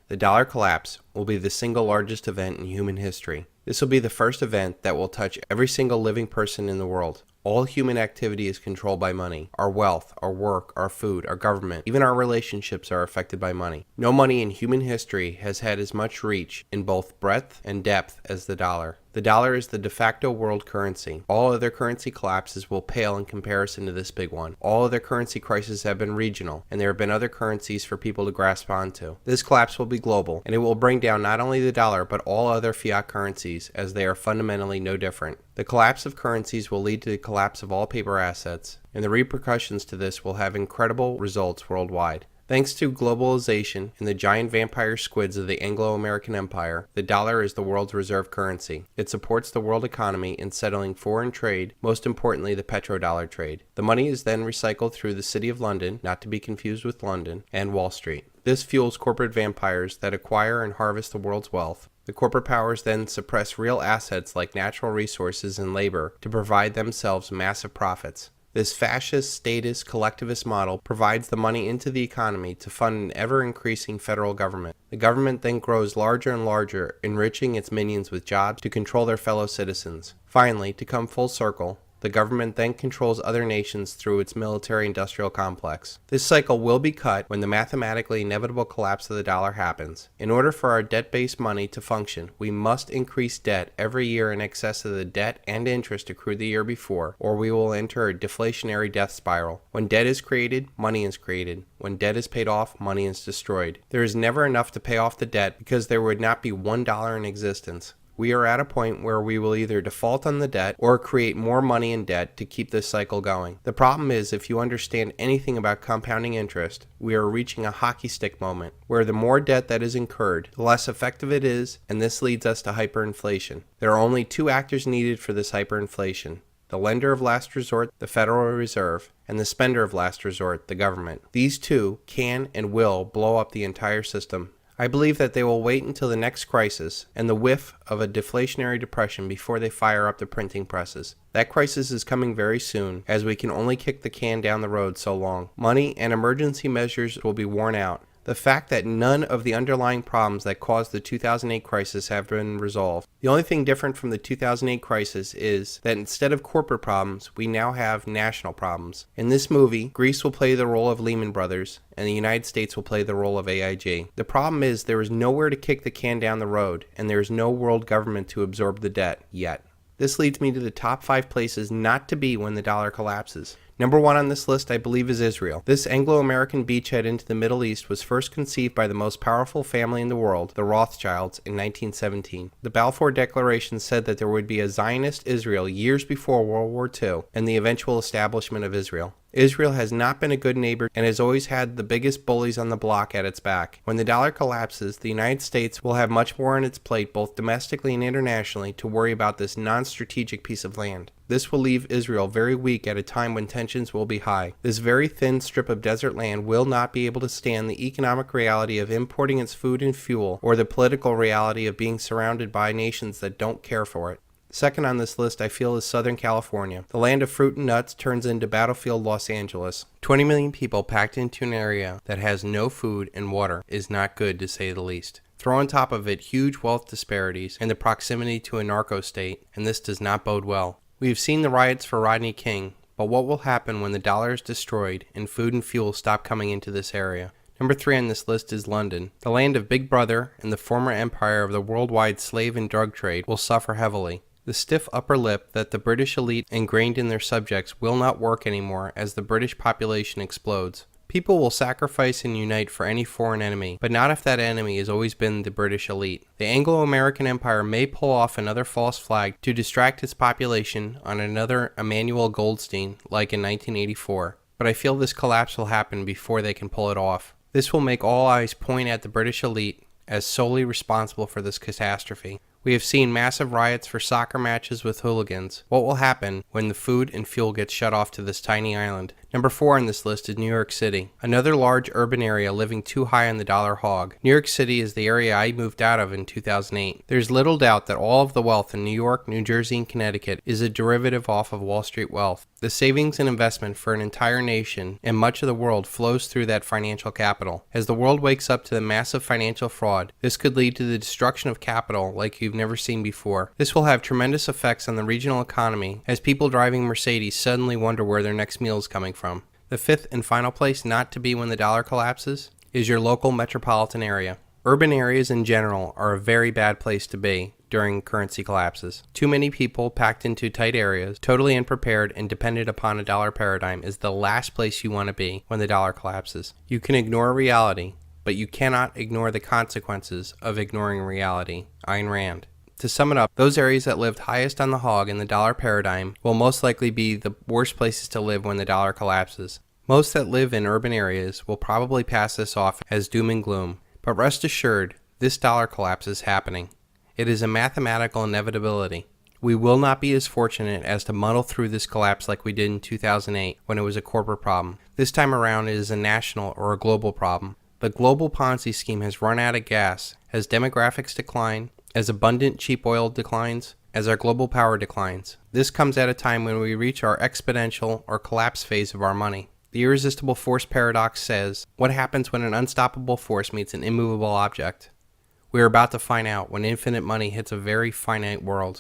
The dollar collapse will be the single largest event in human history. This will be the first event that will touch every single living person in the world. All human activity is controlled by money. Our wealth, our work, our food, our government, even our relationships are affected by money. No money in human history has had as much reach in both breadth and depth as the dollar. The dollar is the de facto world currency. All other currency collapses will pale in comparison to this big one. All other currency crises have been regional, and there have been other currencies for people to grasp onto. This collapse will be global, and it will bring down not only the dollar, but all other fiat currencies, as they are fundamentally no different. The collapse of currencies will lead to the collapse of all paper assets, and the repercussions to this will have incredible results worldwide. Thanks to globalization and the giant vampire squids of the Anglo-American Empire, the dollar is the world's reserve currency. It supports the world economy in settling foreign trade, most importantly the petrodollar trade. The money is then recycled through the City of London, not to be confused with London, and Wall Street. This fuels corporate vampires that acquire and harvest the world's wealth. The corporate powers then suppress real assets like natural resources and labor to provide themselves massive profits. This fascist, statist, collectivist model provides the money into the economy to fund an ever-increasing federal government. The government then grows larger and larger, enriching its minions with jobs to control their fellow citizens. Finally, to come full circle, the government then controls other nations through its military-industrial complex. This cycle will be cut when the mathematically inevitable collapse of the dollar happens. In order for our debt-based money to function, we must increase debt every year in excess of the debt and interest accrued the year before, or we will enter a deflationary death spiral. When debt is created, money is created. When debt is paid off, money is destroyed. There is never enough to pay off the debt because there would not be $1 in existence. We are at a point where we will either default on the debt or create more money in debt to keep this cycle going. The problem is, if you understand anything about compounding interest, we are reaching a hockey stick moment where the more debt that is incurred, the less effective it is, and this leads us to hyperinflation. There are only two actors needed for this hyperinflation: the lender of last resort, the Federal Reserve, and the spender of last resort, the government. These two can and will blow up the entire system. I believe that they will wait until the next crisis and the whiff of a deflationary depression before they fire up the printing presses. That crisis is coming very soon, as we can only kick the can down the road so long. Money and emergency measures will be worn out. The fact that none of the underlying problems that caused the 2008 crisis have been resolved. The only thing different from the 2008 crisis is that instead of corporate problems, we now have national problems. In this movie, Greece will play the role of Lehman Brothers, and the United States will play the role of AIG. The problem is there is nowhere to kick the can down the road, and there is no world government to absorb the debt yet. This leads me to the top 5 places not to be when the dollar collapses. Number 1 on this list, I believe, is Israel. This Anglo-American beachhead into the Middle East was first conceived by the most powerful family in the world, the Rothschilds, in 1917. The Balfour Declaration said that there would be a Zionist Israel years before World War II and the eventual establishment of Israel. Israel has not been a good neighbor and has always had the biggest bullies on the block at its back. When the dollar collapses, the United States will have much more on its plate, both domestically and internationally, to worry about this non-strategic piece of land. This will leave Israel very weak at a time when tensions will be high. This very thin strip of desert land will not be able to stand the economic reality of importing its food and fuel, or the political reality of being surrounded by nations that don't care for it. Second on this list, I feel, is Southern California. The land of fruit and nuts turns into battlefield Los Angeles. 20 million people packed into an area that has no food and water is not good, to say the least. Throw on top of it huge wealth disparities and the proximity to a narco state, and this does not bode well. We have seen the riots for Rodney King, but what will happen when the dollar is destroyed and food and fuel stop coming into this area? Number 3 on this list is London. The land of Big Brother and the former empire of the worldwide slave and drug trade will suffer heavily. The stiff upper lip that the British elite ingrained in their subjects will not work anymore as the British population explodes. People will sacrifice and unite for any foreign enemy, but not if that enemy has always been the British elite. The Anglo-American Empire may pull off another false flag to distract its population on another Emmanuel Goldstein like in 1984, but I feel this collapse will happen before they can pull it off. This will make all eyes point at the British elite as solely responsible for this catastrophe. We have seen massive riots for soccer matches with hooligans. What will happen when the food and fuel gets shut off to this tiny island? Number 4 on this list is New York City, another large urban area living too high on the dollar hog. New York City is the area I moved out of in 2008. There's little doubt that all of the wealth in New York, New Jersey, and Connecticut is a derivative off of Wall Street wealth. The savings and investment for an entire nation and much of the world flows through that financial capital. As the world wakes up to the massive financial fraud, this could lead to the destruction of capital like you've never seen before. This will have tremendous effects on the regional economy as people driving Mercedes suddenly wonder where their next meal is coming from. The fifth and final place not to be when the dollar collapses is your local metropolitan area. Urban areas in general are a very bad place to be during currency collapses. Too many people packed into tight areas, totally unprepared and dependent upon a dollar paradigm is the last place you want to be when the dollar collapses. You can ignore reality, but you cannot ignore the consequences of ignoring reality. Ayn Rand. To sum it up, those areas that lived highest on the hog in the dollar paradigm will most likely be the worst places to live when the dollar collapses. Most that live in urban areas will probably pass this off as doom and gloom, but rest assured, this dollar collapse is happening. It is a mathematical inevitability. We will not be as fortunate as to muddle through this collapse like we did in 2008 when it was a corporate problem. This time around it is a national or a global problem. The global Ponzi scheme has run out of gas as demographics decline, as abundant cheap oil declines, as our global power declines. This comes at a time when we reach our exponential or collapse phase of our money. The irresistible force paradox says, what happens when an unstoppable force meets an immovable object? We are about to find out when infinite money hits a very finite world.